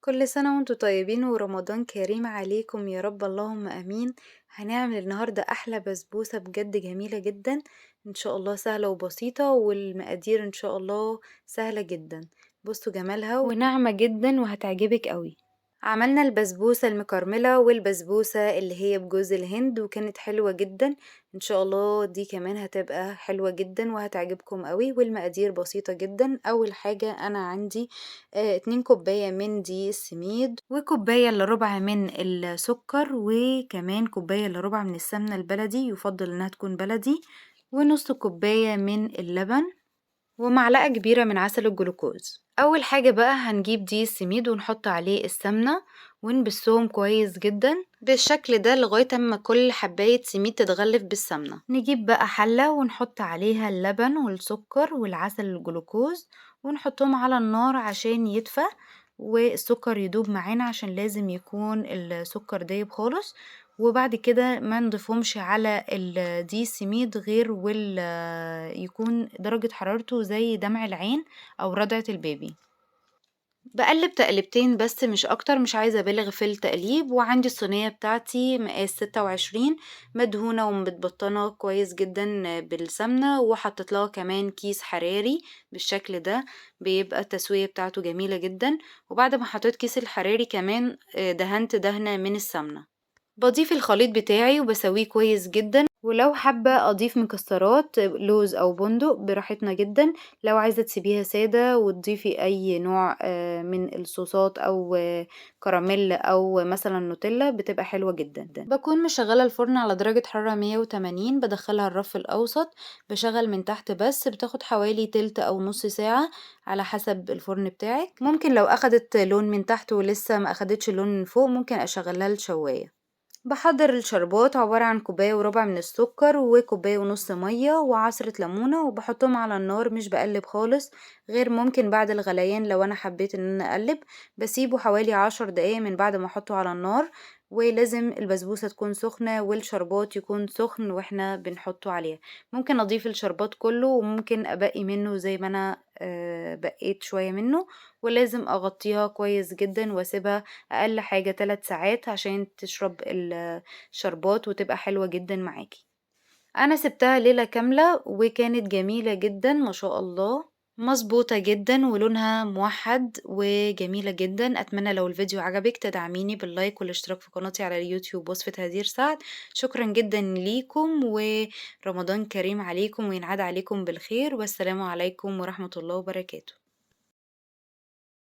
كل سنة وانتم طيبين ورمضان كريم عليكم يا رب، اللهم امين. هنعمل النهاردة احلى بسبوسة بجد جميلة جدا، ان شاء الله سهلة وبسيطة، والمقادير ان شاء الله سهلة جدا. بصوا جمالها وناعمة جدا وهتعجبك قوي. عملنا البسبوسة المكرملة والبسبوسة اللي هي بجوز الهند وكانت حلوة جدا. ان شاء الله دي كمان هتبقى حلوة جدا وهتعجبكم قوي. والمقادير بسيطة جدا. اول حاجة انا عندي 2 كوباية من دي السميد، وكوباية الا ربع من السكر، وكمان كوباية الا ربع من السمنة البلدي، يفضل انها تكون بلدي، ونص كوباية من اللبن، ومعلقة كبيرة من عسل الجلوكوز. اول حاجة بقى هنجيب دي السميد ونحط عليه السمنة ونبسهم كويس جدا بالشكل ده لغاية اما كل حباية سميد تتغلف بالسمنة. نجيب بقى حلة ونحط عليها اللبن والسكر والعسل الجلوكوز ونحطهم على النار عشان يدفى والسكر يدوب معانا، عشان لازم يكون السكر دايب خالص. وبعد كده ما نضيفهمش على دي السميد غير يكون درجة حرارته زي دمع العين او رضعة البيبي. بقلب تقلبتين بس مش اكتر، مش عايزة ابالغ في التقليب. وعندي الصينية بتاعتي مقاس 26 مدهونة ومتبطنة كويس جدا بالسمنة، وحطت لها كمان كيس حراري بالشكل ده، بيبقى التسوية بتاعته جميلة جدا. وبعد ما حطيت كيس الحراري كمان دهنت دهنة من السمنة. بضيف الخليط بتاعي وبسويه كويس جدا، ولو حابة اضيف مكسرات لوز او بندق براحتنا جدا. لو عايزة تسيبيها سادة وتضيفي اي نوع من الصوصات او كراميل او مثلا نوتيلا بتبقى حلوة جدا. بكون مشغلة الفرن على درجة حرارة 180، بدخلها الرف الاوسط، بشغل من تحت بس، بتاخد حوالي تلت او نص ساعة على حسب الفرن بتاعك. ممكن لو اخدت لون من تحت ولسه ما اخدتش لون من فوق ممكن اشغلها الشواية. بحضر الشربات عبارة عن كوباية وربع من السكر وكوباية ونص مية وعصرة ليمونة، وبحطهم على النار، مش بقلب خالص غير ممكن بعد الغليان لو انا حبيت ان انا اقلب. بسيبه حوالي 10 دقايق من بعد ما احطه على النار. ولازم البسبوسة تكون سخنة والشربات يكون سخن واحنا بنحطه عليها. ممكن اضيف الشربات كله وممكن ابقي منه زي ما انا بقيت شوية منه. ولازم اغطيها كويس جدا واسيبها اقل حاجة 3 ساعات عشان تشرب الشربات وتبقى حلوة جدا معاكي. انا سبتها ليلة كاملة وكانت جميلة جدا ما شاء الله، مظبوطة جدا ولونها موحد وجميلة جدا. اتمنى لو الفيديو عجبك تدعميني باللايك والاشتراك في قناتي على اليوتيوب وصفة هدير سعد. شكرا جدا ليكم، ورمضان كريم عليكم وينعاد عليكم بالخير، والسلام عليكم ورحمة الله وبركاته.